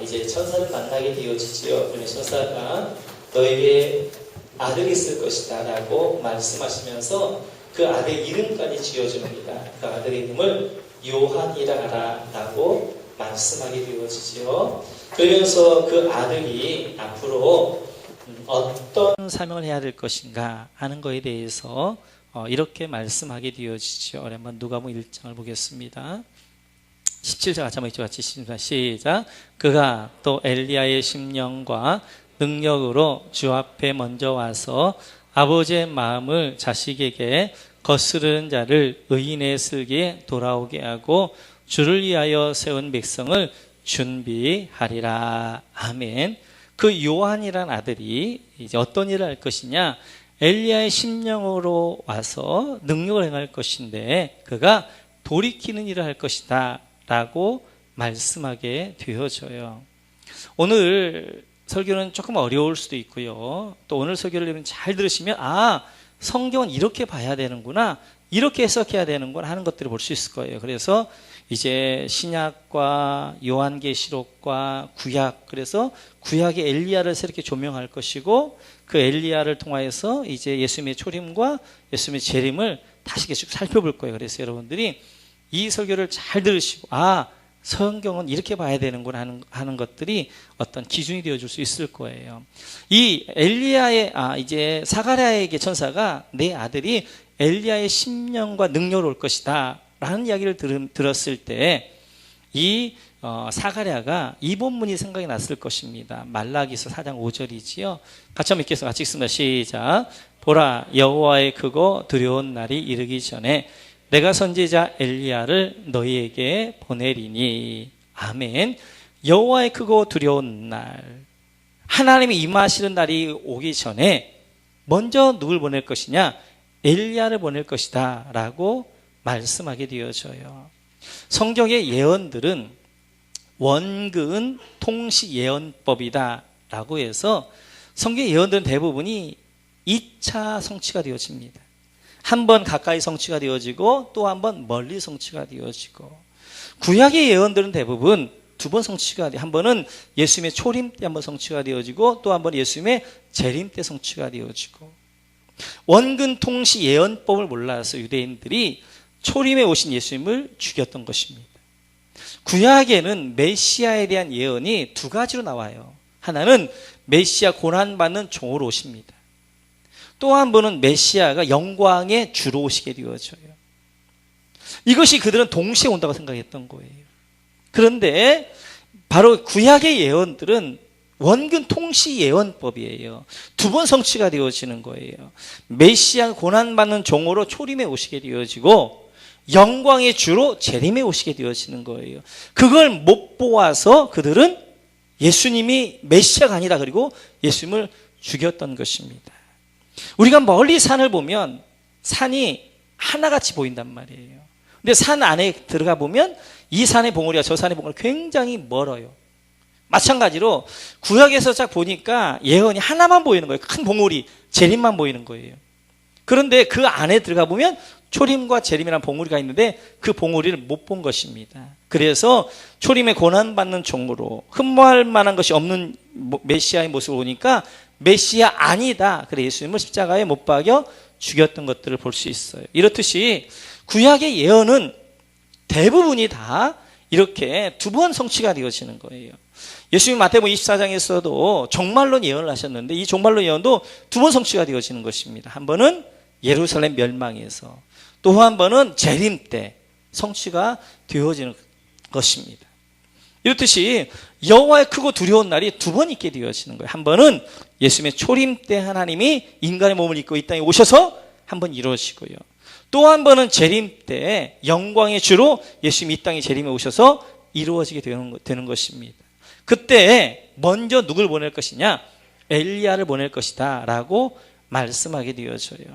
이제 천사를 만나게 되어지지요. 그러면 천사가 너에게 아들이 있을 것이다 라고 말씀하시면서 그 아들 이름까지 지어줍니다. 그 아들의 이름을 요한이라 하라 라고 말씀하게 되어지지요. 그러면서 그 아들이 앞으로 어떤 사명을 해야 될 것인가 하는 것에 대해서 이렇게 말씀하게 되어지죠. 한번 누가복음 1장을 보겠습니다. 17절 같이 한번 같이 시작. 그가 또 엘리야의 심령과 능력으로 주 앞에 먼저 와서 아버지의 마음을 자식에게 거스르는 자를 의인의 슬기에 돌아오게 하고 주를 위하여 세운 백성을 준비하리라. 아멘. 그 요한이란 아들이 이제 어떤 일을 할 것이냐? 엘리야의 심령으로 와서 능력을 행할 것인데 그가 돌이키는 일을 할 것이다 라고 말씀하게 되어져요. 오늘 설교는 조금 어려울 수도 있고요. 또 오늘 설교를 잘 들으시면 성경은 이렇게 봐야 되는구나, 이렇게 해석해야 되는구나 하는 것들을 볼 수 있을 거예요. 그래서 이제 신약과 요한계시록과 구약, 그래서 구약의 엘리야를 새롭게 조명할 것이고 그 엘리야를 통하여서 이제 예수님의 초림과 예수님의 재림을 다시 계속 살펴볼 거예요. 그래서 여러분들이 이 설교를 잘 들으시고 성경은 이렇게 봐야 되는구나 하는 것들이 어떤 기준이 되어줄 수 있을 거예요. 이 엘리야의 이제 사가랴에게 천사가 내 아들이 엘리야의 심령과 능력으로 올 것이다 라는 이야기를 들었을 때 이 사가랴가 이 본문이 생각이 났을 것입니다. 말라기서 4장 5절이지요. 같이 한번 읽겠습니다. 같이 읽습니다. 시작. 보라, 여호와의 크고 두려운 날이 이르기 전에 내가 선지자 엘리야를 너희에게 보내리니. 아멘. 여호와의 크고 두려운 날, 하나님이 임하시는 날이 오기 전에 먼저 누굴 보낼 것이냐? 엘리야를 보낼 것이다 라고 말씀하게 되어져요. 성경의 예언들은 원근 통시 예언법이다 라고 해서 성경의 예언들은 대부분이 2차 성취가 되어집니다. 한 번 가까이 성취가 되어지고 또 한 번 멀리 성취가 되어지고, 구약의 예언들은 대부분 두 번 성취가 돼. 한 번은 예수님의 초림 때 한 번 성취가 되어지고 또 한 번 예수님의 재림 때 성취가 되어지고, 원근 통시 예언법을 몰라서 유대인들이 초림에 오신 예수님을 죽였던 것입니다. 구약에는 메시아에 대한 예언이 두 가지로 나와요. 하나는 메시아 고난받는 종으로 오십니다. 또 한 번은 메시아가 영광의 주로 오시게 되어져요. 이것이 그들은 동시에 온다고 생각했던 거예요. 그런데 바로 구약의 예언들은 원근 통시 예언법이에요. 두 번 성취가 되어지는 거예요. 메시아 고난받는 종으로 초림에 오시게 되어지고 영광의 주로 재림에 오시게 되어지는 거예요. 그걸 못 보아서 그들은 예수님이 메시아가 아니다, 그리고 예수님을 죽였던 것입니다. 우리가 멀리 산을 보면 산이 하나같이 보인단 말이에요. 근데 산 안에 들어가 보면 이 산의 봉우리와 저 산의 봉우리가 굉장히 멀어요. 마찬가지로 구약에서 딱 보니까 예언이 하나만 보이는 거예요. 큰 봉우리, 재림만 보이는 거예요. 그런데 그 안에 들어가 보면 초림과 재림이라는 봉우리가 있는데 그 봉우리를 못 본 것입니다. 그래서 초림에 고난받는 종으로 흠모할 만한 것이 없는 메시아의 모습을 보니까 메시아 아니다, 그래 예수님을 십자가에 못 박여 죽였던 것들을 볼 수 있어요. 이렇듯이 구약의 예언은 대부분이 다 이렇게 두 번 성취가 되어지는 거예요. 예수님 마태복음 24장에서도 종말론 예언을 하셨는데 이 종말론 예언도 두 번 성취가 되어지는 것입니다. 한 번은 예루살렘 멸망에서, 또 한 번은 재림 때 성취가 되어지는 것입니다. 이렇듯이 여호와의 크고 두려운 날이 두 번 있게 되어지는 거예요. 한 번은 예수님의 초림 때 하나님이 인간의 몸을 입고 이 땅에 오셔서 한 번 이루어지고요. 또 한 번은 재림 때 영광의 주로 예수님이 이 땅에 재림에 오셔서 이루어지게 되는 것입니다. 그때 먼저 누굴 보낼 것이냐? 엘리야를 보낼 것이다 라고 말씀하게 되어져요.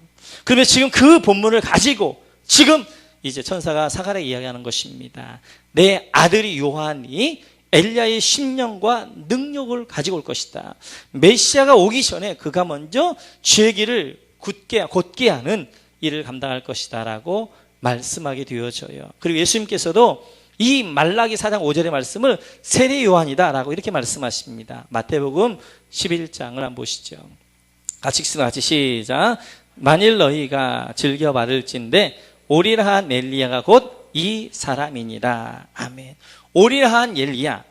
그러면 지금 그 본문을 가지고 지금 이제 천사가 사가랴에 이야기하는 것입니다. 내 아들이 요한이 엘리야의 심령과 능력을 가지고 올 것이다. 메시아가 오기 전에 그가 먼저 죄의 길을 곧게 하는 일을 감당할 것이다 라고 말씀하게 되어져요. 그리고 예수님께서도 이 말라기 4장 5절의 말씀을 세례 요한이다라고 이렇게 말씀하십니다. 마태복음 11장을 한번 보시죠. 같이 읽습니다. 같이 시작. 만일 너희가 즐겨 받을진대 오리라 한 엘리야가 곧 이 사람이니라. 아멘. 오리라 한 엘리야,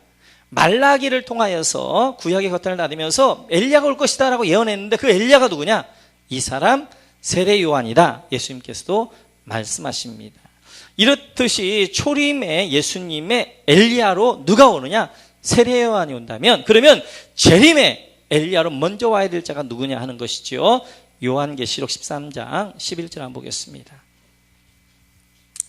말라기를 통하여서 구약의 겉을 닫으면서 엘리야가 올 것이다 라고 예언했는데 그 엘리야가 누구냐? 이 사람 세례 요한이다. 예수님께서도 말씀하십니다. 이렇듯이 초림의 예수님의 엘리야로 누가 오느냐? 세례 요한이 온다면, 그러면 재림의 엘리야로 먼저 와야 될 자가 누구냐 하는 것이죠. 요한계시록 13장 11절 한번 보겠습니다.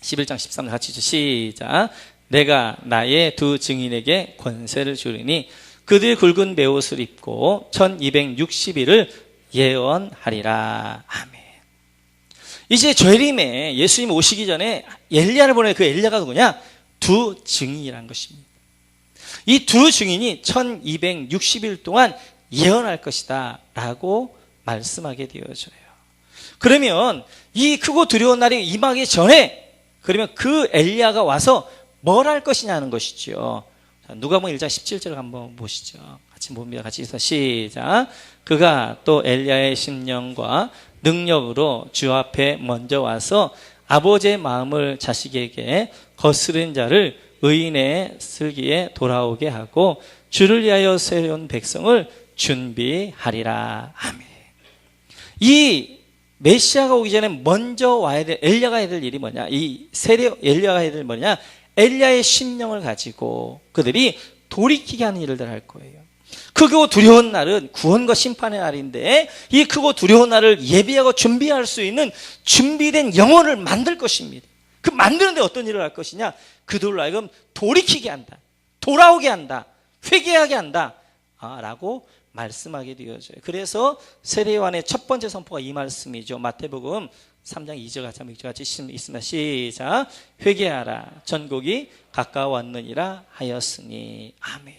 11장 13절 같이 시작. 내가 나의 두 증인에게 권세를 주리니 그들이 굵은 베옷을 입고 1260일을 예언하리라. 아멘. 이제 재림에 예수님 오시기 전에 엘리야를 보내 그 엘리야가 누구냐? 두 증인이라는 것입니다. 이 두 증인이 1260일 동안 예언할 것이다 라고 말씀하게 되어져요. 그러면 이 크고 두려운 날이 임하기 전에 그러면 그 엘리야가 와서 뭘 할 것이냐는 것이죠. 누가복음 1장 17절 한번 보시죠. 같이 봅니다. 같이 해서 시작. 그가 또 엘리야의 심령과 능력으로 주 앞에 먼저 와서 아버지의 마음을 자식에게 거스른 자를 의인의 슬기에 돌아오게 하고 주를 위하여 세운 백성을 준비하리라. 아멘. 이 메시아가 오기 전에 먼저 와야 될, 엘리야가 해야 될 일이 뭐냐? 이 세례 엘리야가 해야 될 뭐냐? 엘리야의 심령을 가지고 그들이 돌이키게 하는 일을 할 거예요. 크고 두려운 날은 구원과 심판의 날인데 이 크고 두려운 날을 예비하고 준비할 수 있는 준비된 영혼을 만들 것입니다. 그 만드는데 어떤 일을 할 것이냐? 그들로 하여금 돌이키게 한다, 돌아오게 한다, 회개하게 한다 라고 말씀하게 되어져요. 그래서 세례 요한의 첫 번째 선포가 이 말씀이죠. 마태복음 3장 2절 같이 한번 같이 있습니다. 시작. 회개하라, 전국이 가까웠느니라 하였으니. 아멘.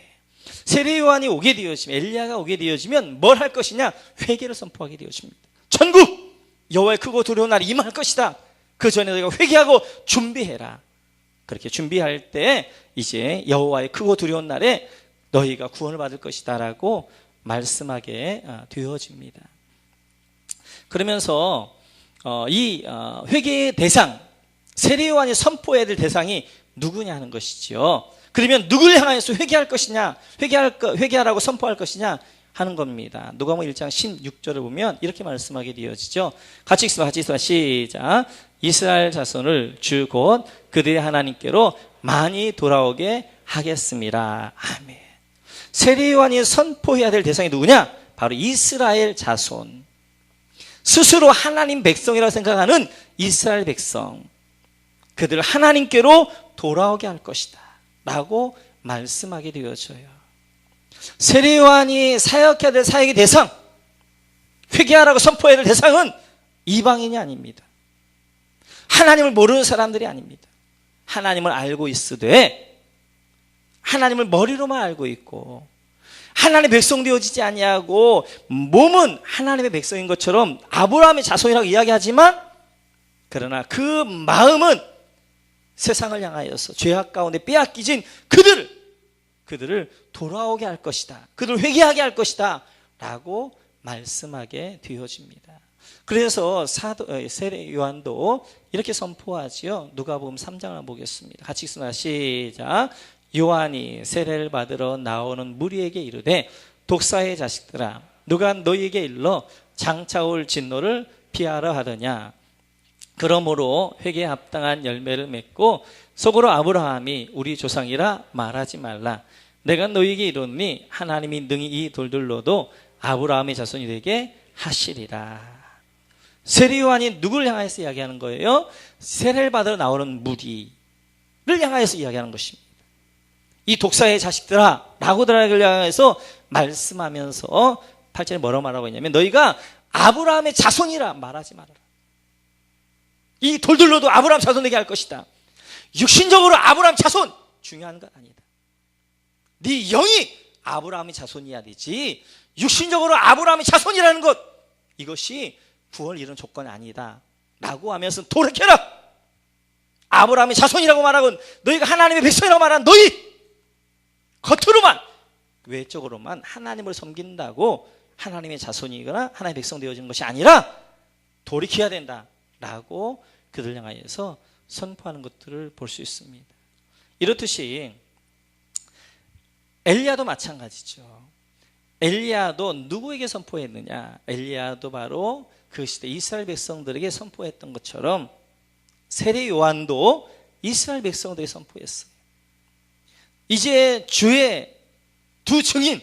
세례 요한이 오게 되어지면, 엘리야가 오게 되어지면 뭘 할 것이냐? 회개를 선포하게 되어집니다. 전국 여호와의 크고 두려운 날이 임할 것이다. 그 전에 너희가 회개하고 준비해라. 그렇게 준비할 때 이제 여호와의 크고 두려운 날에 너희가 구원을 받을 것이다 라고 말씀하게 되어집니다. 그러면서 이 회개의 대상, 세례 요한이 선포해야 될 대상이 누구냐 하는 것이죠. 그러면 누구를 향해서 회개할 것이냐, 회개하라고 선포할 것이냐 하는 겁니다. 누가복음 1장 16절을 보면 이렇게 말씀하게 되어지죠. 같이 읽습니다. 같이 읽습니다. 시작. 이스라엘 자손을 주 곧 그들의 하나님께로 많이 돌아오게 하겠습니다. 아멘. 세례 요한이 선포해야 될 대상이 누구냐? 바로 이스라엘 자손. 스스로 하나님 백성이라고 생각하는 이스라엘 백성. 그들을 하나님께로 돌아오게 할 것이다 라고 말씀하게 되어져요. 세례 요한이 사역해야 될 사역의 대상, 회개하라고 선포해야 될 대상은 이방인이 아닙니다. 하나님을 모르는 사람들이 아닙니다. 하나님을 알고 있으되 하나님을 머리로만 알고 있고 하나님의 백성 되어지지 아니하고 몸은 하나님의 백성인 것처럼 아브라함의 자손이라고 이야기하지만 그러나 그 마음은 세상을 향하여서 죄악 가운데 빼앗기진 그들을 돌아오게 할 것이다, 그들을 회개하게 할 것이다 라고 말씀하게 되어집니다. 그래서 세례 요한도 이렇게 선포하지요. 누가복음 3장을 한번 보겠습니다. 같이 읽습니다. 시작. 요한이 세례를 받으러 나오는 무리에게 이르되 독사의 자식들아, 누가 너희에게 일러 장차 올 진노를 피하라 하더냐. 그러므로 회개에 합당한 열매를 맺고 속으로 아브라함이 우리 조상이라 말하지 말라. 내가 너희에게 이르노니 하나님이 능히 이 돌들로도 아브라함의 자손이 되게 하시리라. 세례 요한이 누구를 향해서 이야기하는 거예요? 세례를 받으러 나오는 무리를 향해서 이야기하는 것입니다. 이 독사의 자식들아 라고 들어가길 향해서 말씀하면서 8절에 뭐라고 말하고 있냐면 너희가 아브라함의 자손이라 말하지 말아라. 이 돌들로도 아브라함 자손 되게 할 것이다. 육신적으로 아브라함 자손 중요한 건 아니다. 네 영이 아브라함의 자손이어야 되지 육신적으로 아브라함의 자손이라는 것, 이것이 구원을 이루는 조건이 아니다 라고 하면서 돌이켜라, 아브라함의 자손이라고 말하고 너희가 하나님의 백성이라고 말하는 너희 겉으로만 외적으로만 하나님을 섬긴다고 하나님의 자손이거나 하나님의 백성 되어지는 것이 아니라 돌이켜야 된다라고 그들 향하여서 선포하는 것들을 볼 수 있습니다. 이렇듯이 엘리야도 마찬가지죠. 엘리야도 누구에게 선포했느냐? 엘리야도 바로 그 시대 이스라엘 백성들에게 선포했던 것처럼 세례 요한도 이스라엘 백성들에게 선포했어요. 이제 주의 두 증인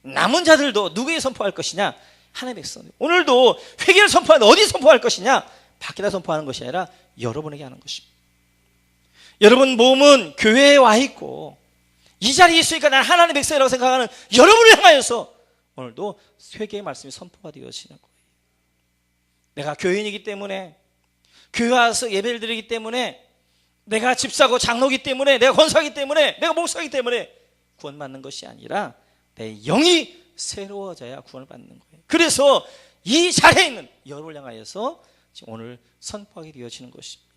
남은 자들도 누구에게 선포할 것이냐? 하나님의 백성들. 오늘도 회개를 선포하는데 어디 선포할 것이냐? 밖에다 선포하는 것이 아니라 여러분에게 하는 것입니다. 여러분 몸은 교회에 와 있고 이 자리에 있으니까 나는 하나님의 백성이라고 생각하는 여러분을 향하여서 오늘도 회개의 말씀이 선포가 되어지는 거예요. 내가 교인이기 때문에 교회 와서 예배를 드리기 때문에 내가 집사고 장로기 때문에 내가 권사이기 때문에 내가 목사이기 때문에 구원받는 것이 아니라 내 영이 새로워져야 구원을 받는 거예요. 그래서 이 자리에 있는 여러분을 향하여서 지금 오늘 선포하게 되어지는 것입니다.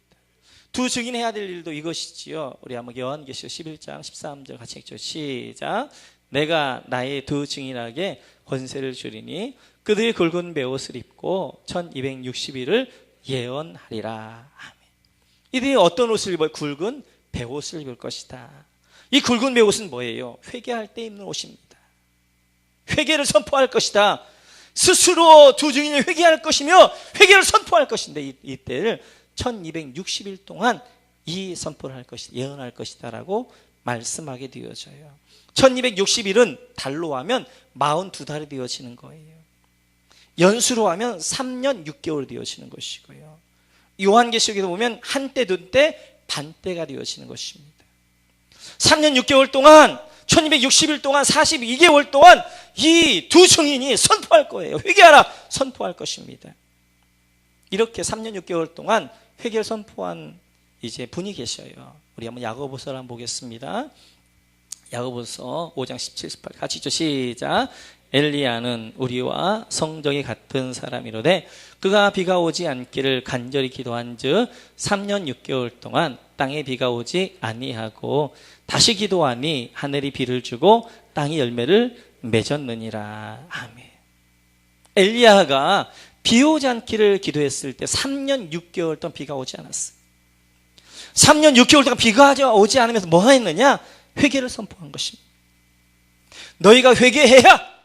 두 증인해야 될 일도 이것이지요. 우리 한번 요한계시록 11장 13절 같이 읽죠. 시작. 내가 나의 두 증인에게 권세를 주리니 그들이 굵은 베옷을 입고 1260일을 예언하리라. 아멘. 이들이 어떤 옷을 입어요? 굵은 베옷을 입을 것이다. 이 굵은 베옷은 뭐예요? 회개할 때 입는 옷입니다. 회개를 선포할 것이다. 스스로 두 증인이 회개할 것이며 회개를 선포할 것인데 이때를 1260일 동안 이 선포를 할 것이다, 예언할 것이다 라고 말씀하게 되어져요. 1260일은 달로 하면 42달이 되어지는 거예요. 연수로 하면 3년 6개월 되어지는 것이고요. 요한계시록에도 보면 한때 둔때 반때가 되어지는 것입니다. 3년 6개월 동안 1260일 동안 42개월 동안 이 두 증인이 선포할 거예요. 회개하라 선포할 것입니다. 이렇게 3년 6개월 동안 회개를 선포한 이제 분이 계셔요. 우리 한번 야고보서를 한번 보겠습니다. 야고보서 5장 17, 18 같이 읽죠. 시작. 엘리야는 우리와 성정이 같은 사람이로되 그가 비가 오지 않기를 간절히 기도한즉 3년 6개월 동안 땅에 비가 오지 아니하고 다시 기도하니 하늘이 비를 주고 땅이 열매를 맺었느니라. 아멘. 엘리야가 비 오지 않기를 기도했을 때 3년 6개월 동안 비가 오지 않았어요. 3년 6개월 동안 비가 오지 않으면서 뭐 했느냐? 회개를 선포한 것입니다. 너희가 회개해야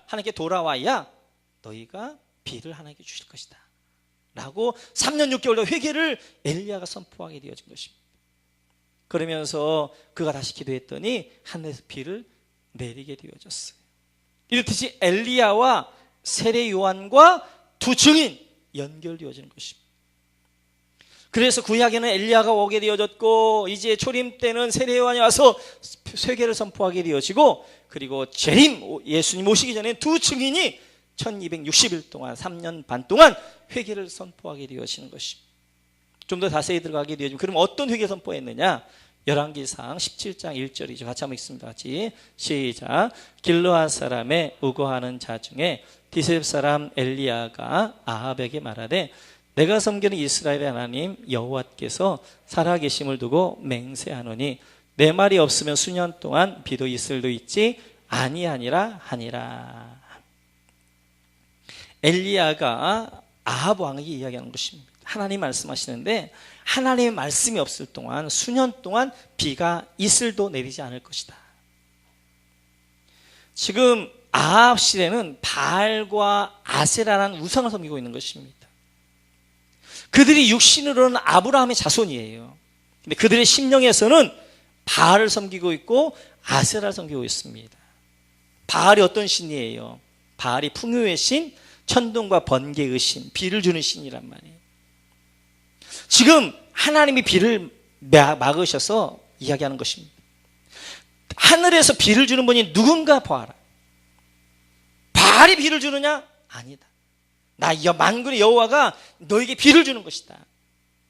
하나님께 돌아와야 너희가 비를 하나님께 주실 것이다 라고 3년 6개월 동안 회개를 엘리야가 선포하게 되어진 것입니다. 그러면서 그가 다시 기도했더니 하늘에서 비를 내리게 되어졌어요. 이렇듯이 엘리야와 세례 요한과 두 증인 연결되어지는 것입니다. 그래서 구약에는 엘리야가 오게 되어졌고 이제 초림 때는 세례 요한이 와서 회개를 선포하게 되어지고 그리고 재림 예수님 오시기 전에 두 증인이 1260일 동안 3년 반 동안 회개를 선포하게 되어지는 것입니다. 좀 더 자세히 들어가게 되어지면 그럼 어떤 회개 선포했느냐? 열왕기상 17장 1절이죠. 같이 한번 읽습니다. 같이 시작. 길르앗 사람의 우거하는 자 중에 디셉 사람 엘리야가 아합에게 말하되 내가 섬기는 이스라엘의 하나님 여호와께서 살아계심을 두고 맹세하노니 내 말이 없으면 수년 동안 비도 있을도 있지 아니하니라 하니라. 엘리야가 아합 왕에게 이야기하는 것입니다. 하나님 말씀하시는데 하나님의 말씀이 없을 동안 수년 동안 비가 이슬도 내리지 않을 것이다. 지금 아합 시대는 바알과 아세라라는 우상을 섬기고 있는 것입니다. 그들이 육신으로는 아브라함의 자손이에요. 근데 그들의 심령에서는 바알을 섬기고 있고 아세라를 섬기고 있습니다. 바알이 어떤 신이에요? 바알이 풍요의 신, 천둥과 번개의 신, 비를 주는 신이란 말이에요. 지금 하나님이 비를 막으셔서 이야기하는 것입니다. 하늘에서 비를 주는 분이 누군가 보아라. 바알이 비를 주느냐? 아니다. 나 만군의 여호와가 너에게 비를 주는 것이다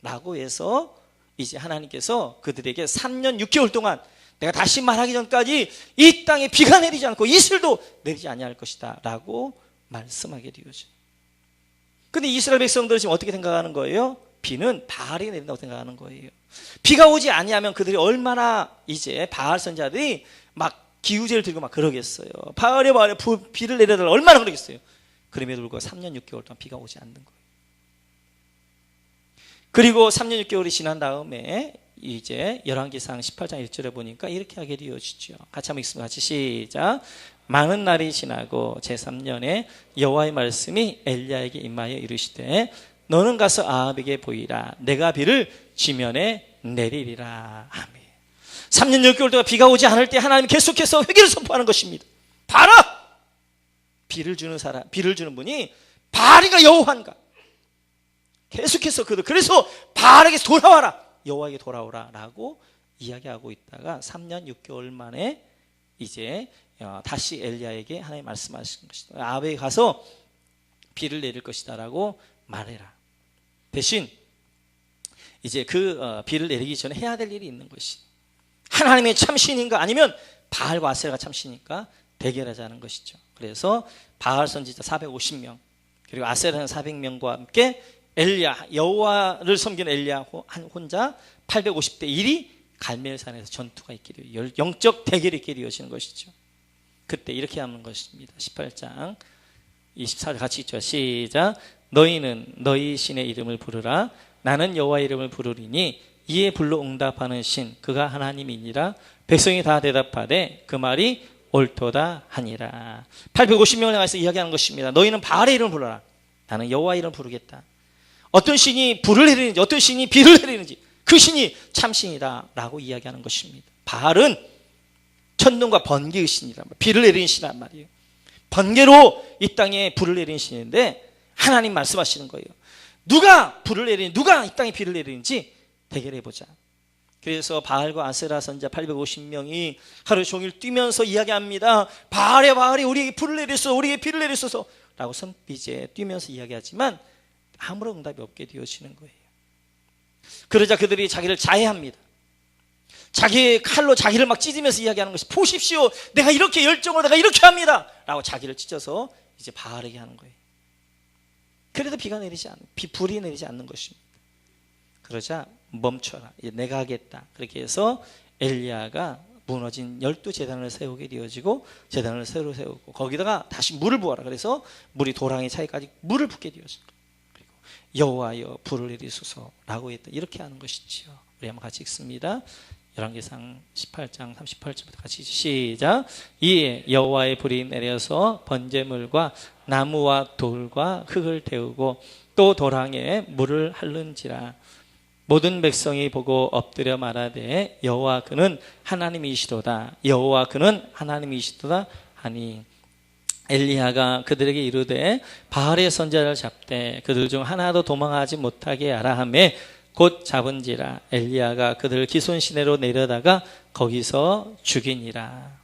라고 해서 이제 하나님께서 그들에게 3년 6개월 동안 내가 다시 말하기 전까지 이 땅에 비가 내리지 않고 이슬도 내리지 아니할 것이다 라고 말씀하게 되어져. 근데 이스라엘 백성들은 지금 어떻게 생각하는 거예요? 비는 바알이 내린다고 생각하는 거예요. 비가 오지 아니하면 그들이 얼마나 이제 바알 선지자들이 막 기우제를 들고 막 그러겠어요. 바알에 비를 내려달라 얼마나 그러겠어요. 그럼에도 불구하고 3년 6개월 동안 비가 오지 않는 거예요. 그리고 3년 6개월이 지난 다음에 이제 열왕기상 18장 1절에 보니까 이렇게 하게 되어지죠. 같이 한번 읽습니다. 같이 시작. 많은 날이 지나고 제3년에 여호와의 말씀이 엘리야에게 임하여 이르시되 너는 가서 아합에게 보이라. 내가 비를 지면에 내리리라. 아멘. 3년 6개월 동안 비가 오지 않을 때 하나님 계속해서 회개를 선포하는 것입니다. 봐라! 비를 주는 사람, 비를 주는 분이 바알인가 여호와인가? 계속해서 그래서 바알에게 돌아와라. 여호와에게 돌아오라 라고 이야기하고 있다가 3년 6개월 만에 이제 다시 엘리야에게 하나님 말씀하신 것이다. 아합에 가서 비를 내릴 것이다 라고 말해라. 대신 이제 그 비를 내리기 전에 해야 될 일이 있는 것이 하나님의 참신인가 아니면 바알과 아세라가 참신인가 대결하자는 것이죠. 그래서 바알 선지자 450명 그리고 아세라는 400명과 함께 엘리야 여호와를 섬기는 엘리야 혼자 850대 1이 갈멜산에서 전투가 있게 되어 영적 대결이 있게 되어지는 것이죠. 그때 이렇게 하는 것입니다. 18장 24절 같이 읽죠. 시작. 너희는 너희 신의 이름을 부르라. 나는 여호와의 이름을 부르리니 이에 불러 응답하는 신 그가 하나님이니라. 백성이 다 대답하되 그 말이 옳도다 하니라. 850명을 향해서 이야기하는 것입니다. 너희는 바알의 이름을 불러라. 나는 여호와의 이름을 부르겠다. 어떤 신이 불을 내리는지 어떤 신이 비를 내리는지 그 신이 참신이다 라고 이야기하는 것입니다. 바알은 천둥과 번개의 신이란 말이에요. 비를 내리는 신이란 말이에요. 번개로 이 땅에 불을 내리는 신인데 하나님 말씀하시는 거예요. 누가 불을 내리는지 누가 이 땅에 비를 내리는지 대결해보자. 그래서 바알과 아세라 선지자 850명이 하루 종일 뛰면서 이야기합니다. 바알이 우리에게 불을 내렸어 우리에게 비를 내렸어서 라고 이제 뛰면서 이야기하지만 아무런 응답이 없게 되어지는 거예요. 그러자 그들이 자기를 자해합니다. 자기의 칼로 자기를 막 찢으면서 이야기하는 것이 보십시오 내가 이렇게 열정으로 내가 이렇게 합니다 라고 자기를 찢어서 이제 바알에게 하는 거예요. 그래도 불이 내리지 않는 것입니다. 그러자 멈춰라 내가 하겠다 그렇게 해서 엘리야가 무너진 12제단을 세우게 되어지고 제단을 새로 세우고 거기다가 다시 물을 부어라 그래서 물이 도랑의 차이까지 물을 붓게 되어진 거예요. 그리고 여호와여 불을 내리소서라고 했다. 이렇게 하는 것이지요. 우리 한번 같이 읽습니다. 열왕기상 18장 38절부터 같이 시작. 이에 여호와의 불이 내려서 번제물과 나무와 돌과 흙을 태우고 또 도랑에 물을 핥는지라. 모든 백성이 보고 엎드려 말하되 여호와 그는 하나님이시도다 여호와 그는 하나님이시도다 하니 엘리야가 그들에게 이르되 바알의 선지자를 잡되 그들 중 하나도 도망하지 못하게 하라 하며 곧 잡은지라. 엘리야가 그들을 기손 시내로 내려다가 거기서 죽이니라.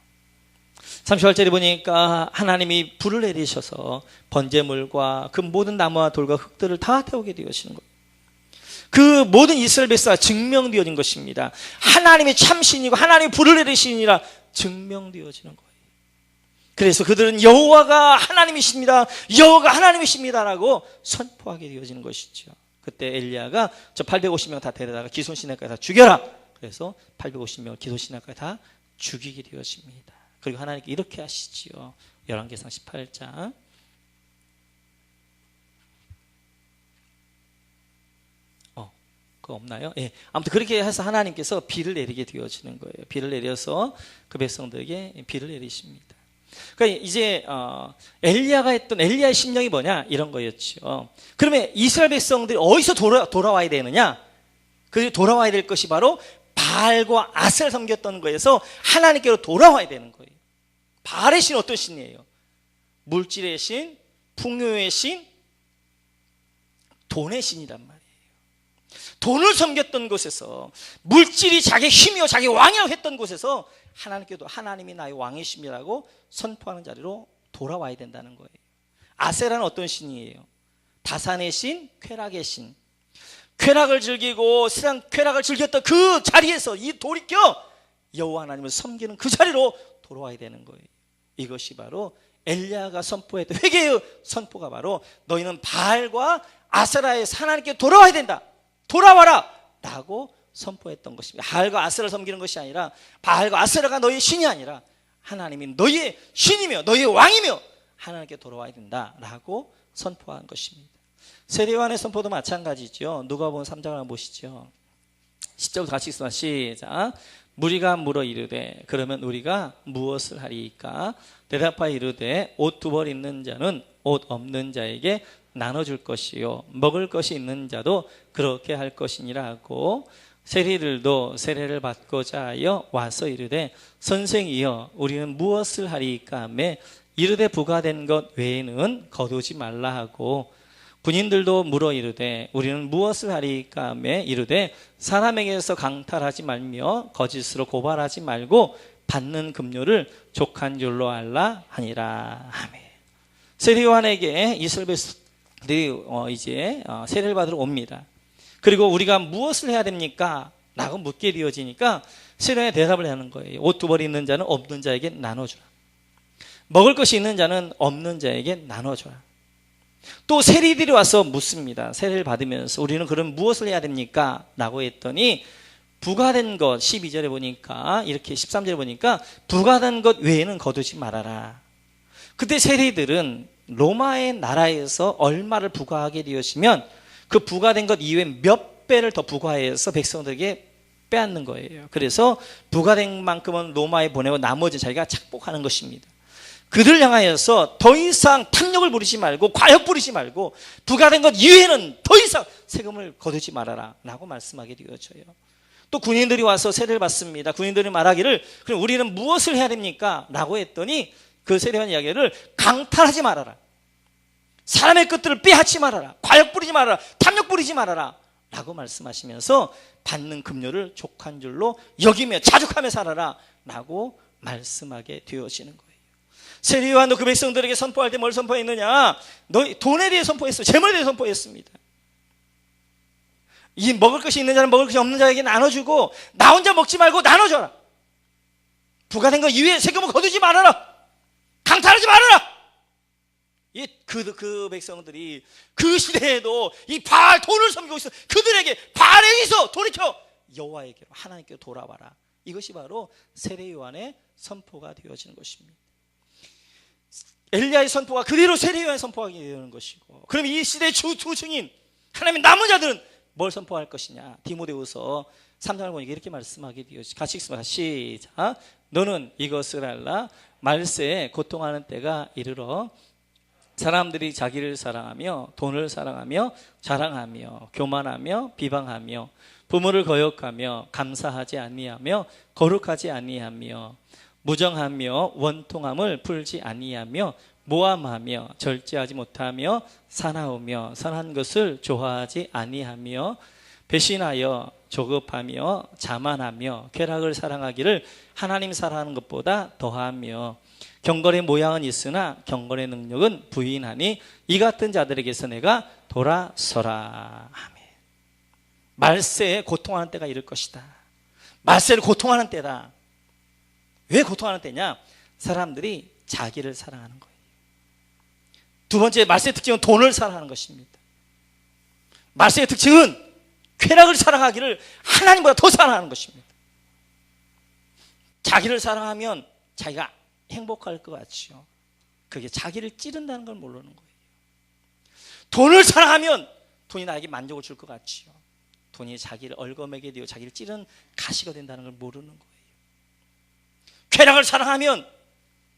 38절에 보니까 하나님이 불을 내리셔서 번제물과 그 모든 나무와 돌과 흙들을 다 태우게 되어지는 거예요. 그 모든 이스라엘 백성가 증명되어진 것입니다. 하나님이 참신이고 하나님이 불을 내리시니라 증명되어지는 거예요. 그래서 그들은 여호와가 하나님이십니다. 여호와가 하나님이십니다라고 선포하게 되어지는 것이죠. 그때 엘리야가 저 850명 다 데려다가 기손 시내까지 다 죽여라. 그래서 850명을 기손 시내까지 다 죽이게 되어집니다. 그리고 하나님께 이렇게 하시지요. 열왕기상 18장 그거 없나요? 예. 아무튼 그렇게 해서 하나님께서 비를 내리게 되어지는 거예요. 비를 내려서 그 백성들에게 비를 내리십니다. 그러니까 이제 엘리야가 했던 엘리야의 심령이 뭐냐 이런 거였죠. 그러면 이스라엘 백성들이 어디서 돌아와야 되느냐? 그 돌아와야 될 것이 바로 바알과 아세라를 섬겼던 거에서 하나님께로 돌아와야 되는 거예요. 바알의 신 어떤 신이에요? 물질의 신, 풍요의 신, 돈의 신이란 말이에요. 돈을 섬겼던 곳에서 물질이 자기 힘이요 자기 왕이라고 했던 곳에서 하나님께도 하나님이 나의 왕이십니다라고 선포하는 자리로 돌아와야 된다는 거예요. 아세라는 어떤 신이에요? 다산의 신, 쾌락의 신. 쾌락을 즐기고 세상 쾌락을 즐겼던 그 자리에서 이 돌이켜 여호와 하나님을 섬기는 그 자리로 돌아와야 되는 거예요. 이것이 바로 엘리야가 선포했던 회개의 선포가 바로 너희는 바알과 아세라의 하나님께 돌아와야 된다. 돌아와라 라고 선포했던 것입니다. 바알과 아세라를 섬기는 것이 아니라 바알과 아세라가 너희의 신이 아니라 하나님이 너희의 신이며 너희의 왕이며 하나님께 돌아와야 된다라고 선포한 것입니다. 세례요한의 선포도 마찬가지죠. 누가복음 3장을 한번 보시죠. 10절부터 같이 읽습니다. 시작. 무리가 물어 이르되 그러면 우리가 무엇을 하리이까? 대답하여 이르되 옷 두 벌 있는 자는 옷 없는 자에게 나눠줄 것이요 먹을 것이 있는 자도 그렇게 할 것이니라 하고 세리들도 세례를 받고자 하여 와서 이르되 선생이여 우리는 무엇을 하리이까 하매 이르되 부과된 것 외에는 거두지 말라 하고 군인들도 물어 이르되 우리는 무엇을 하리이까 하매 이르되 사람에게서 강탈하지 말며 거짓으로 고발하지 말고 받는 급료를 족한 줄로 알라 하니라. 아멘. 세례 요한에게 이스라엘 백성들이 이제 세례를 받으러 옵니다. 그리고 우리가 무엇을 해야 됩니까? 라고 묻게 되어지니까 세례에 대답을 하는 거예요. 옷 두 벌 있는 자는 없는 자에게 나눠주라. 먹을 것이 있는 자는 없는 자에게 나눠줘라. 또 세리들이 와서 묻습니다. 세례를 받으면서 우리는 그럼 무엇을 해야 됩니까? 라고 했더니 부과된 것 12절에 보니까 이렇게 13절에 보니까 부과된 것 외에는 거두지 말아라. 그때 세리들은 로마의 나라에서 얼마를 부과하게 되었으면 그 부과된 것 이외에 몇 배를 더 부과해서 백성들에게 빼앗는 거예요. 그래서 부과된 만큼은 로마에 보내고 나머지 자기가 착복하는 것입니다. 그들 향하여서 더 이상 탐욕을 부리지 말고 과욕 부리지 말고 부과된 것 이외에는 더 이상 세금을 거두지 말아라 라고 말씀하게 되어져요. 또 군인들이 와서 세례를 받습니다. 군인들이 말하기를 그럼 우리는 무엇을 해야 됩니까? 라고 했더니 그 세례한 이야기를 강탈하지 말아라. 사람의 것들을 빼앗지 말아라. 과욕 부리지 말아라. 탐욕 부리지 말아라 라고 말씀하시면서 받는 급료를 족한 줄로 여기며 자족하며 살아라 라고 말씀하게 되어지는 거예요. 세례 요한도 그 백성들에게 선포할 때 뭘 선포했느냐? 너희 돈에 대해 선포했어요. 재물에 대해 선포했습니다. 이 먹을 것이 있는 자는 먹을 것이 없는 자에게 나눠주고 나 혼자 먹지 말고 나눠줘라. 부과된 것 이외에 세금을 거두지 말아라. 강탈하지 말아라. 그 백성들이 그 시대에도 이 바알 돈을 섬기고 있어. 그들에게 바알에 의해서 돌이켜 여호와에게로 하나님께로 돌아와라. 이것이 바로 세례 요한의 선포가 되어지는 것입니다. 엘리야의 선포가 그대로 세례 요한의 선포하게 되는 것이고, 그럼 이 시대의 두 증인 하나님의 남은 자들은 뭘 선포할 것이냐? 디모데후서 3장을 보니까 이렇게 말씀하게 되어지. 같이 읽습니다. 시작. 너는 이것을 알라. 말세에 고통하는 때가 이르러 사람들이 자기를 사랑하며 돈을 사랑하며 자랑하며 교만하며 비방하며 부모를 거역하며 감사하지 아니하며 거룩하지 아니하며 무정하며 원통함을 풀지 아니하며 모함하며 절제하지 못하며 사나우며 선한 것을 좋아하지 아니하며 배신하여 조급하며 자만하며 쾌락을 사랑하기를 하나님 사랑하는 것보다 더하며 경건의 모양은 있으나 경건의 능력은 부인하니 이 같은 자들에게서 내가 돌아서라. 아멘. 말세에 고통하는 때가 이를 것이다. 말세를 고통하는 때다. 왜 고통하는 때냐? 사람들이 자기를 사랑하는 거예요. 두 번째 말세의 특징은 돈을 사랑하는 것입니다. 말세의 특징은 쾌락을 사랑하기를 하나님보다 더 사랑하는 것입니다. 자기를 사랑하면 자기가 행복할 것 같죠. 그게 자기를 찌른다는 걸 모르는 거예요. 돈을 사랑하면 돈이 나에게 만족을 줄 것 같죠. 돈이 자기를 얽어매게 되어 자기를 찌른 가시가 된다는 걸 모르는 거예요. 쾌락을 사랑하면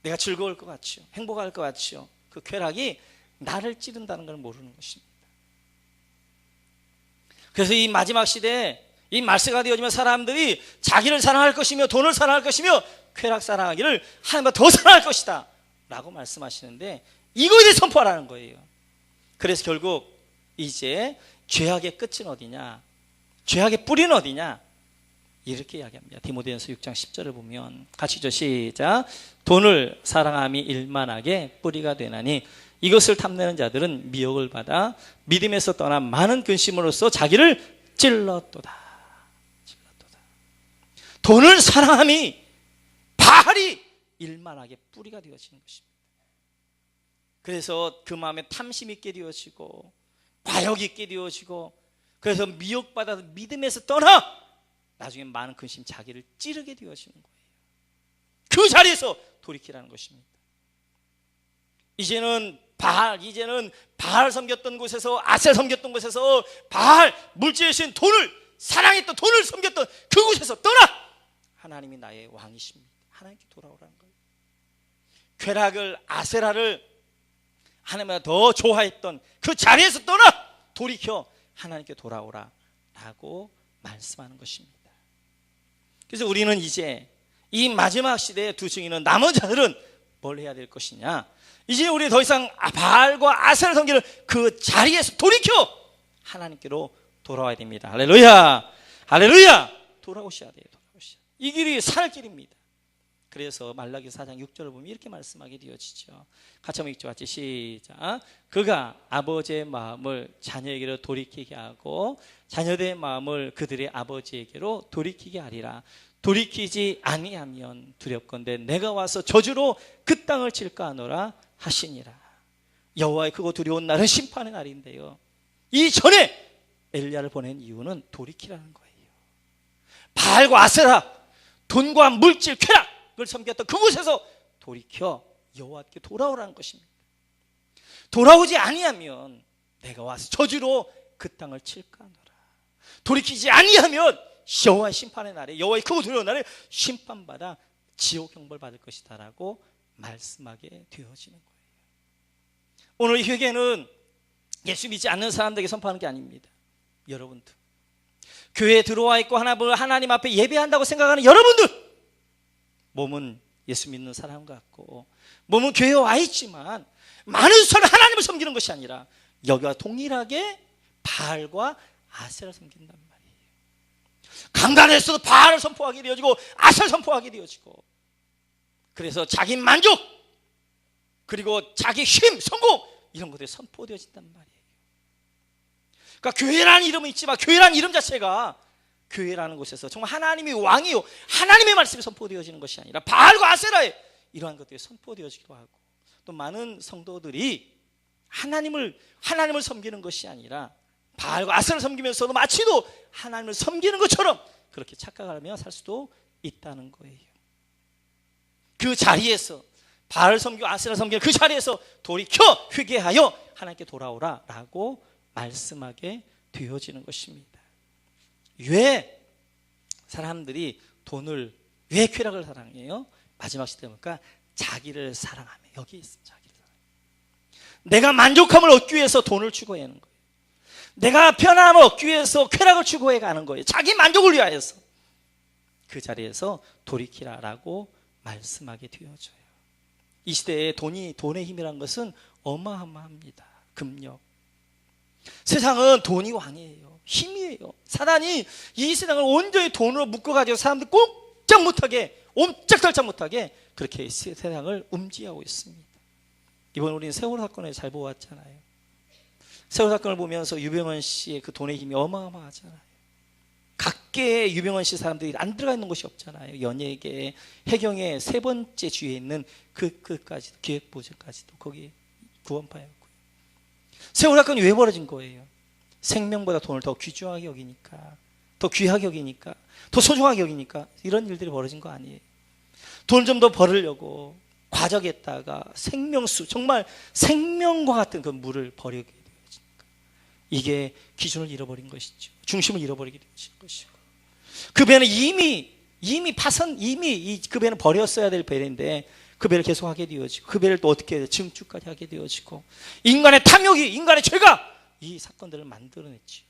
내가 즐거울 것 같죠. 행복할 것 같죠. 그 쾌락이 나를 찌른다는 걸 모르는 것입니다. 그래서 이 마지막 시대에 이 말세가 되어지면 사람들이 자기를 사랑할 것이며 돈을 사랑할 것이며 쾌락 사랑하기를 하나님보다 더 사랑할 것이다 라고 말씀하시는데 이거에 대해 선포하라는 거예요. 그래서 결국 이제 죄악의 끝은 어디냐? 죄악의 뿌리는 어디냐? 이렇게 이야기합니다. 디모데전서 6장 10절을 보면 같이 저 시작. 돈을 사랑함이 일만하게 뿌리가 되나니 이것을 탐내는 자들은 미혹을 받아 믿음에서 떠나 많은 근심으로써 자기를 찔렀도다. 돈을 사랑함이 바알이 일만하게 뿌리가 되어지는 것입니다. 그래서 그 마음에 탐심 있게 되어지고 과욕 있게 되어지고, 그래서 미혹받아서 믿음에서 떠나 나중에 많은 근심 자기를 찌르게 되어지는 거예요. 그 자리에서 돌이키라는 것입니다. 이제는 바알 섬겼던 곳에서, 아셀 섬겼던 곳에서, 바알 물질이신 돈을, 사랑했던 돈을 섬겼던 그곳에서 떠나 하나님이 나의 왕이십니다. 하나님께 돌아오라는 거예요. 쾌락을, 아세라를 하나님보다 더 좋아했던 그 자리에서 떠나 돌이켜 하나님께 돌아오라 라고 말씀하는 것입니다. 그래서 우리는 이제 이 마지막 시대의 두 증인은 남은 자들은 뭘 해야 될 것이냐, 이제 우리 더 이상 바알과 아세라 섬기는 그 자리에서 돌이켜 하나님께로 돌아와야 됩니다. 할렐루야, 할렐루야. 돌아오셔야 돼요. 이 길이 살 길입니다. 그래서 말라기 4장 6절을 보면 이렇게 말씀하게 되어지죠. 같이 한번 읽죠. 같이 시작. 그가 아버지의 마음을 자녀에게로 돌이키게 하고 자녀들의 마음을 그들의 아버지에게로 돌이키게 하리라. 돌이키지 아니하면 두렵건대 내가 와서 저주로 그 땅을 칠까 하노라 하시니라. 여호와의 크고 두려운 날은 심판의 날인데요, 이전에 엘리야를 보낸 이유는 돌이키라는 거예요. 바알과 아세라, 돈과 물질, 쾌락을 섬겼던 그곳에서 돌이켜 여호와께 돌아오라는 것입니다. 돌아오지 아니하면 내가 와서 저주로 그 땅을 칠까 하노라. 돌이키지 아니하면 여호와의 심판의 날에, 여호와의 크고 두려운 날에 심판받아 지옥 형벌 받을 것이다 라고 말씀하게 되어지는 거예요. 오늘 이 회개는 예수 믿지 않는 사람들에게 선포하는 게 아닙니다. 여러분들, 교회에 들어와 있고 하나님 앞에 예배한다고 생각하는 여러분들, 몸은 예수 믿는 사람 같고 몸은 교회에 와 있지만 많은 수는 하나님을 섬기는 것이 아니라 여기와 동일하게 바알과 아세라를 섬긴단 말이에요. 강단에서도 바알을 선포하게 되어지고 아세라를 선포하게 되어지고, 그래서 자기 만족 그리고 자기 힘, 성공 이런 것들이 선포되어진단 말이에요. 그러니까 교회라는 이름은 있지만 교회라는 이름 자체가 교회라는 곳에서 정말 하나님이 왕이요, 하나님의 말씀이 선포되어지는 것이 아니라 바알과 아세라의 이러한 것들이 선포되어지기도 하고, 또 많은 성도들이 하나님을 섬기는 것이 아니라 바알과 아세라를 섬기면서도 마치도 하나님을 섬기는 것처럼 그렇게 착각하며 살 수도 있다는 거예요. 그 자리에서 바알을 섬기고 아세라를 섬기는 그 자리에서 돌이켜 회개하여 하나님께 돌아오라 라고 말씀하게 되어지는 것입니다. 왜 사람들이 돈을, 왜 쾌락을 사랑해요? 마지막 시대 보니까 자기를 사랑하며, 여기 있어, 자기를 사랑해. 내가 만족함을 얻기 위해서 돈을 추구하는 거예요. 내가 편안함을 얻기 위해서 쾌락을 추구해 가는 거예요. 자기 만족을 위하여서. 그 자리에서 돌이키라라고 말씀하게 되어져요. 이 시대에 돈의 힘이란 것은 어마어마합니다. 금력. 세상은 돈이 왕이에요. 힘이에요. 사단이 이 세상을 온전히 돈으로 묶어가지고 사람들 꼼짝 못하게, 옴짝달짝 못하게 그렇게 세상을 움직이고 있습니다. 이번 우리는 세월호 사건을 잘 보았잖아요. 세월호 사건을 보면서 유병헌 씨의 그 돈의 힘이 어마어마하잖아요. 각계의 유병헌 씨 사람들이 안 들어가 있는 곳이 없잖아요. 연예계, 해경의 세 번째 주위에 있는 그까지도, 기획부처까지도 거기 구원파였고요. 세월호 사건이 왜 벌어진 거예요? 생명보다 돈을 더 귀중하게 여기니까, 더 귀하게 여기니까, 더 소중하게 여기니까 이런 일들이 벌어진 거 아니에요. 돈을 좀 더 벌으려고 과적했다가 생명수, 정말 생명과 같은 그 물을 버리게 되어지니까 이게 기준을 잃어버린 것이죠. 중심을 잃어버리게 되어진 것이고, 그 배는 이미 그 배는 버렸어야 될 배인데 그 배를 계속 하게 되어지고, 그 배를 또 어떻게 증축까지 하게 되어지고, 인간의 탐욕이, 인간의 죄가 이 사건들을 만들어냈죠.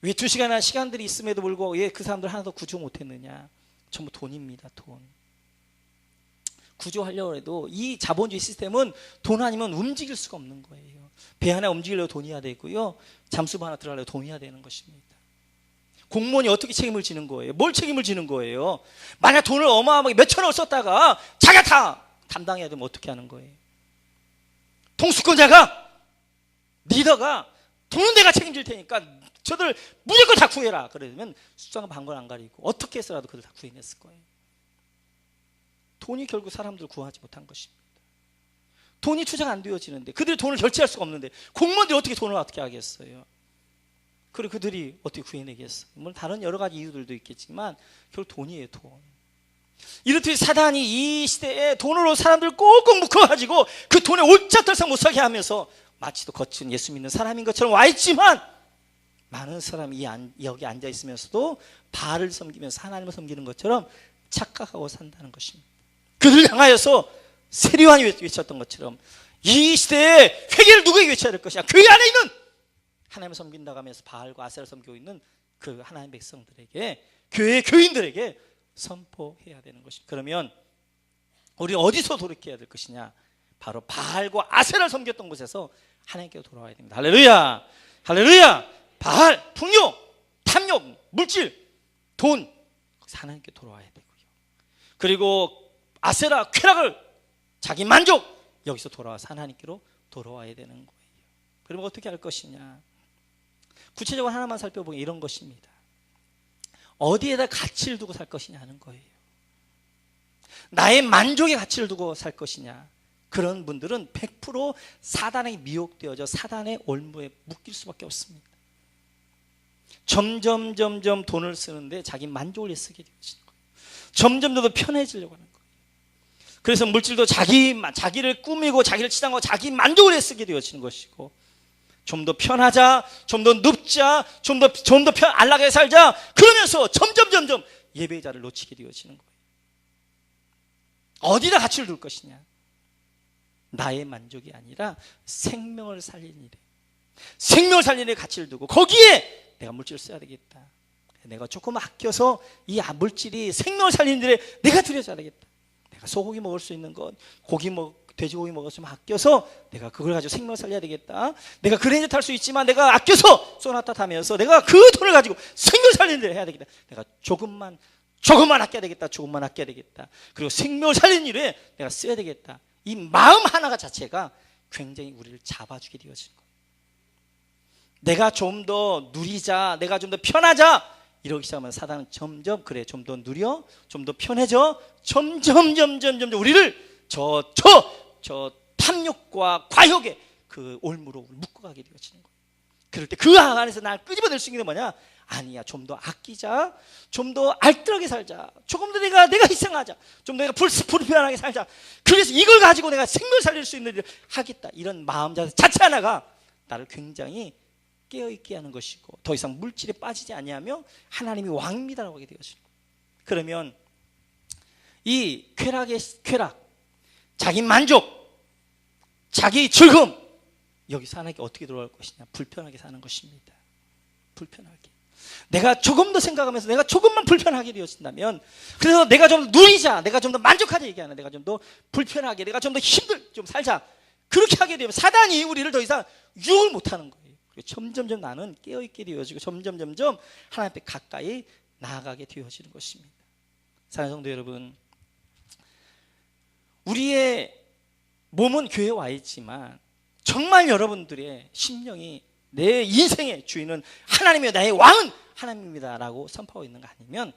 왜 2시간이나 시간들이 있음에도 불구하고 왜 그 사람들 하나도 구조 못했느냐? 전부 돈입니다. 돈. 구조하려고 해도 이 자본주의 시스템은 돈 아니면 움직일 수가 없는 거예요. 배 하나 움직이려고 돈이어야 되고요, 잠수부 하나 들어가려고 돈이어야 되는 것입니다. 공무원이 어떻게 책임을 지는 거예요? 뭘 책임을 지는 거예요? 만약 돈을 어마어마하게 몇 천억을 썼다가 자기가 다 담당해야 되면 어떻게 하는 거예요? 통수권자가, 리더가 돈은 내가 책임질 테니까 저들 무조건 다 구해라 그러면 수장과 방관 안 가리고 어떻게 해서라도 그들 다 구해냈을 거예요. 돈이 결국 사람들을 구하지 못한 것입니다. 돈이 투자가 안 되어지는데, 그들이 돈을 결제할 수가 없는데 공무원들이 어떻게 돈을 어떻게 하겠어요? 그리고 그들이 어떻게 구해내겠어? 물론 다른 여러 가지 이유들도 있겠지만 결국 돈이에요, 돈. 이렇듯 사단이 이 시대에 돈으로 사람들을 꼭꼭 묶어가지고 그 돈에 옴짝달싹 못 사게 하면서 마치도 거친 예수 믿는 사람인 것처럼 와 있지만 많은 사람이 여기 앉아 있으면서도 바알을 섬기면서 하나님을 섬기는 것처럼 착각하고 산다는 것입니다. 그들을 향하여서 세리요한이 외쳤던 것처럼 이 시대에 회개를 누구에게 외쳐야 될 것이냐? 교회 안에 있는 하나님을 섬긴다고 하면서 바알과 아세라를 섬기고 있는 그 하나님 백성들에게, 교회의 교인들에게 선포해야 되는 것입니다. 그러면 우리 어디서 돌이켜야 될 것이냐? 바로 바알과 아세라를 섬겼던 곳에서 하나님께로 돌아와야 됩니다. 할렐루야! 할렐루야! 바알, 풍요, 탐욕, 물질, 돈, 거기서 하나님께 돌아와야 되고요. 그리고 아세라, 쾌락을, 자기 만족, 여기서 돌아와서 하나님께로 돌아와야 되는 거예요. 그러면 어떻게 할 것이냐? 구체적으로 하나만 살펴보면 이런 것입니다. 어디에다 가치를 두고 살 것이냐 하는 거예요. 나의 만족에 가치를 두고 살 것이냐. 그런 분들은 100% 사단에게 미혹되어져 사단의 올무에 묶일 수밖에 없습니다. 점점 돈을 쓰는데 자기 만족을 위해 쓰게 되어지는 거예요. 점점 더 편해지려고 하는 거예요. 그래서 물질도 자기를 꾸미고 자기를 치장하고 자기 만족을 위해 쓰게 되어지는 것이고, 좀 더 편하자, 좀 더 눕자, 좀 더 안락하게 살자, 그러면서 점점 예배의 자를 놓치게 되어지는 거예요. 어디다 가치를 둘 것이냐? 나의 만족이 아니라 생명을 살리는 일에, 생명을 살리는 일에 가치를 두고 거기에 내가 물질을 써야 되겠다. 내가 조금 아껴서 이 물질이 생명을 살리는 일에 내가 들여줘야 되겠다. 내가 소고기 먹을 수 있는 것, 돼지고기 먹을 수 있으면 아껴서 내가 그걸 가지고 생명을 살려야 되겠다. 내가 그랜저 탈 수 있지만 내가 아껴서 소나타 타면서 내가 그 돈을 가지고 생명을 살리는 일을 해야 되겠다. 내가 조금만 아껴야 되겠다. 조금만 아껴야 되겠다. 그리고 생명을 살리는 일에 내가 써야 되겠다. 이 마음 하나가 자체가 굉장히 우리를 잡아주게 되어지는 거예요. 내가 좀 더 누리자, 내가 좀 더 편하자, 이러기 시작하면 사단은 점점 그래, 좀 더 누려, 좀 더 편해져, 점점 우리를 저 탐욕과 과욕의 그 올무로 묶어가게 되어지는 거예요. 그럴 때 그 안에서 날 끄집어낼 수 있는 게 뭐냐? 아니야, 좀 더 아끼자, 좀 더 알뜰하게 살자, 조금 더 내가 희생하자, 좀 더 내가 불편하게 살자. 그래서 이걸 가지고 내가 생명을 살릴 수 있는 일을 하겠다. 이런 마음 자체 하나가 나를 굉장히 깨어있게 하는 것이고, 더 이상 물질에 빠지지 아니하며 하나님이 왕입니다라고 하게 되어지는 거예요. 그러면 이 쾌락, 자기 만족, 자기 즐거움, 여기서 하나님께 어떻게 돌아갈 것이냐? 불편하게 사는 것입니다. 불편하게. 내가 조금 더 생각하면서 내가 조금만 불편하게 되어진다면, 그래서 내가 좀 누리자, 내가 좀 더 만족하자 얘기하는, 내가 좀 더 불편하게, 내가 좀 더 좀 살자, 그렇게 하게 되면 사단이 우리를 더 이상 유혹을 못하는 거예요. 점점 나는 깨어있게 되어지고 점점 하나님 앞에 가까이 나아가게 되어지는 것입니다. 사랑하는 성도 여러분, 우리의 몸은 교회에 와 있지만 정말 여러분들의 심령이 내 인생의 주인은 하나님이요, 나의 왕은 하나님입니다 라고 선포하고 있는 거 아니면,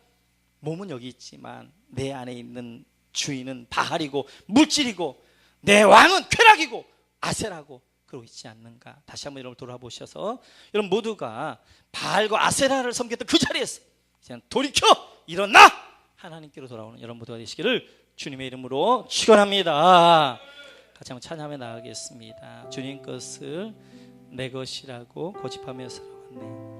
몸은 여기 있지만 내 안에 있는 주인은 바알이고 물질이고 내 왕은 쾌락이고 아세라고 그러고 있지 않는가? 다시 한번 여러분 돌아보셔서 여러분 모두가 바알과 아세라를 섬겼던 그 자리에서 이제 돌이켜 일어나 하나님께로 돌아오는 여러분 모두가 되시기를 주님의 이름으로 축원합니다. 같이 한번 찬양하며 나가겠습니다. 주님 것을 내 것이라고 고집하며 살아왔네.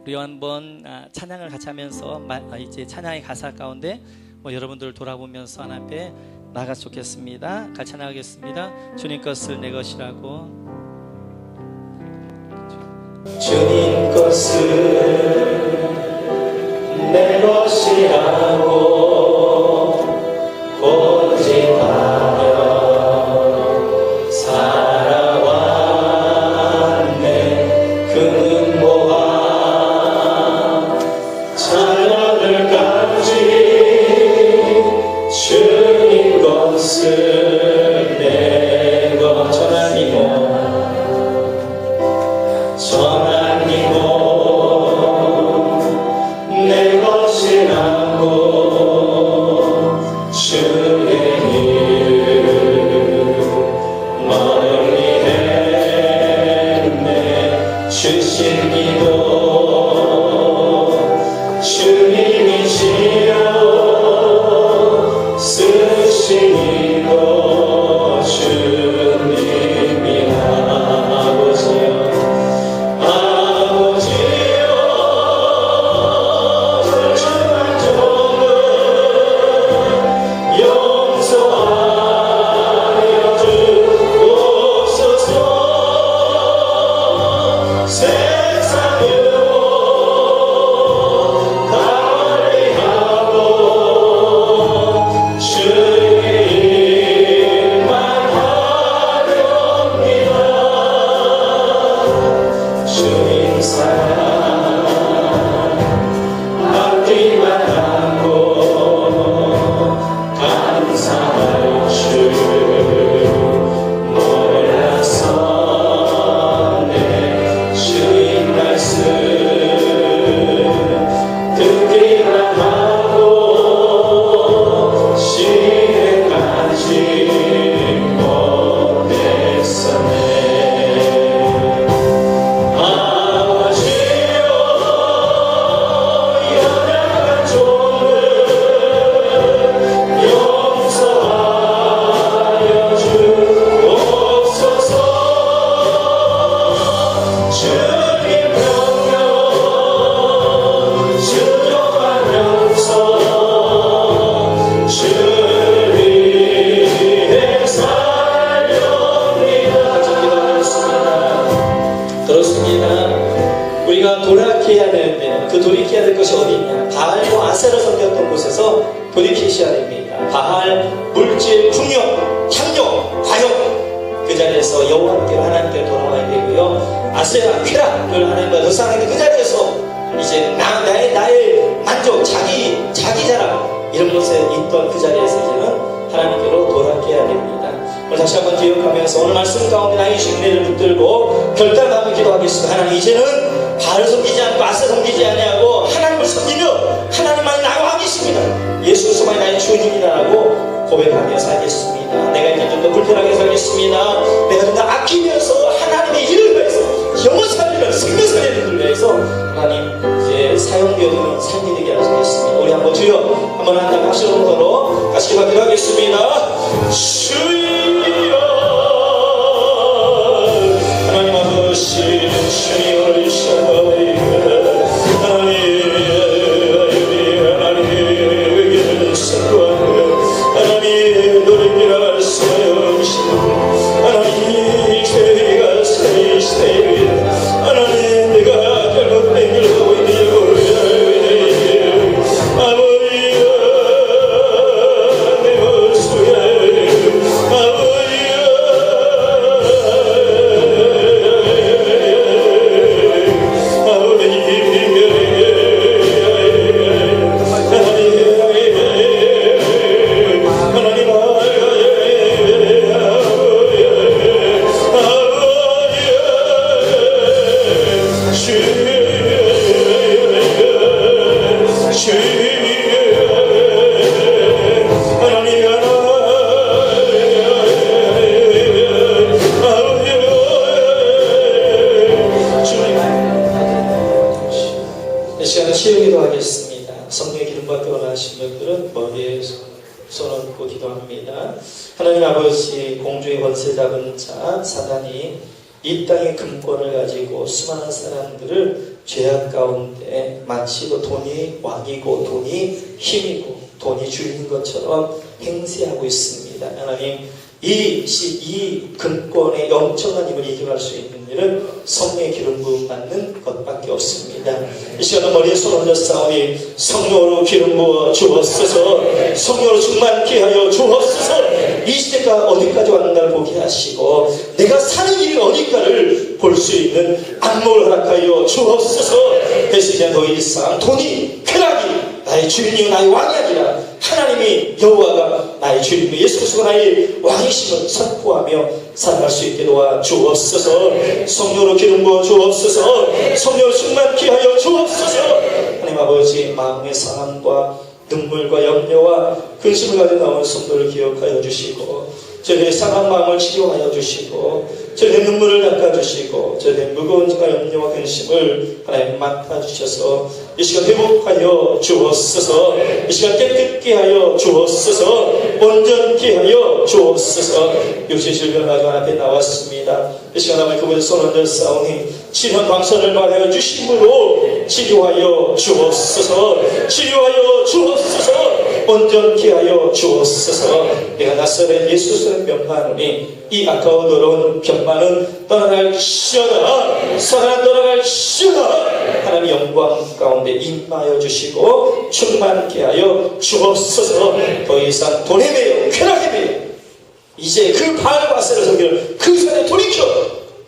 우리 한번 찬양을 같이 하면서 이제 찬양의 가사 가운데 여러분들을 돌아보면서 하나님 앞에 나가서 좋겠습니다. 같이 나가겠습니다. 주님 것을 내 것이라고, 주님 것을 내 것이라고 고집하며 살아왔네. 그는 모아 자녀를 갖지 주님 것을 내 것. 전하니모 돌이켜야 되는데 그 돌이켜야 될 것이 어디 있냐? 바알과 아세라 섬겼던 곳에서 돌이키셔야 됩니다. 바알, 물질, 풍요, 향력, 과욕 그 자리에서 여호와께로 하나님께로 돌아와야 되고요. 아세라, 쾌락을 하나님과 더상하게 그 자리에서 이제 나의 만족, 자기 자랑 이런 것에 있던 그 자리에서 이제는 하나님께로 돌아가야 됩니다. 오늘 다시 한번 기억하면서 오늘 말씀 가운데 나의 주님을 붙들고 결단하고 기도하겠습니다. 하나님 이제는 바알을 섬기지 않고 아세 섬기지 아니하고 하나님을 섬기며 하나님만이 나의 왕이십니다. 예수 그리스도만이 나의 주님이라고 고백하며 살겠습니다. 내가 이제 좀 더 불편하게 살겠습니다. 내가 좀 더 아끼면서 하나님의 일을 위해서 영원 살리는 생명 살리는 일을 위해서 하나님 이제 사용되어지는 삶이 되게 하시겠습니다. 우리 한번 주여 한번 한번 하시는 거로 같이 기도하겠습니다. 주여 하나님 아버지 주여 샤바이가 하나님 선포하며 하나님 노래기라 사용시고 하나님 저희가 살리시되 하나님 내가 잘못된 길 하고 있는 아버지여 내 모습에 이 시간에 치유기도 하겠습니다. 성령의 기름 받기 원하신 분들은 머리에 손 얹고 기도합니다. 하나님 아버지 공중의 권세 잡은 자 사단이 이 땅의 금권을 가지고 수많은 사람들을 죄악 가운데 마치 돈이 왕이고 돈이 힘이고 돈이 주인인 것처럼 행세하고 있습니다. 하나님 이 금권의 엄청난 힘을 이겨갈 수 있는 일은 성령의 기름 부음 받는 것밖에 없습니다. 이 시간은 머리에 손 얹어 싸우니 성령으로 기름 부어 주옵소서. 성령으로 충만케 하여 주옵소서. 이 시대가 어디까지 왔는가를 보게 하시고 내가 사는 일이 어디까를 볼 수 있는 안목을 허락하여 주옵소서. 그래서 이제 더 이상 돈이 쾌락이 나의 주인이요 나의 왕이 아니라 하나님이 여호와가 나의 주인이요 예수 그리스도가 나의 왕이심을 선포하며 살아갈 수 있게 도와 주옵소서. 성령으로 기름 부어 주옵소서. 성령을 충만케 하여 주옵소서. 하나님 아버지 마음의 상함과 눈물과 염려와 근심을 가지고 나온 성도를 기억하여 주시고 저들의 상한 마음을 치료하여 주시고 저들의 눈물을 닦아주시고 저들의 무거운 염려와 근심을 하나님 맡아주셔서 이 시간 회복하여 주옵소서. 이 시간 깨끗게 하여 주옵소서. 온전케 하여 주옵소서. 육신 질병 가지고 앞에 나왔습니다. 이 시간 남의 그분의 손 얹어 싸우니 치료한 방선을 말하여 주심으로 치료하여 주옵소서. 치료하여 주옵소서. 온전케 하여 주옵소서. 내가 나사렛 예수의 병만으니 이 아까워 더러운 병만은 떠나갈시어다. 사단 떠나갈시어다. 하나님 영광 가운데 임하여 주시고 충만케 하여 주옵소서. 더 이상 돈에 매여 쾌락에 매여 이제 그 바알과 아세라 섬기는 그 산에 돌이켜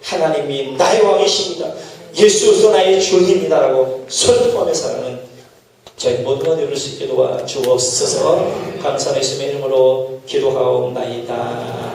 하나님이 나의 왕이십니다. 예수 그리스도 나의 주님이다라고 선포하며 살아가는 저희 모두가 이룰 수 있게 도와 주옵소서. 감사의 예수님의 이름으로 기도하옵나이다.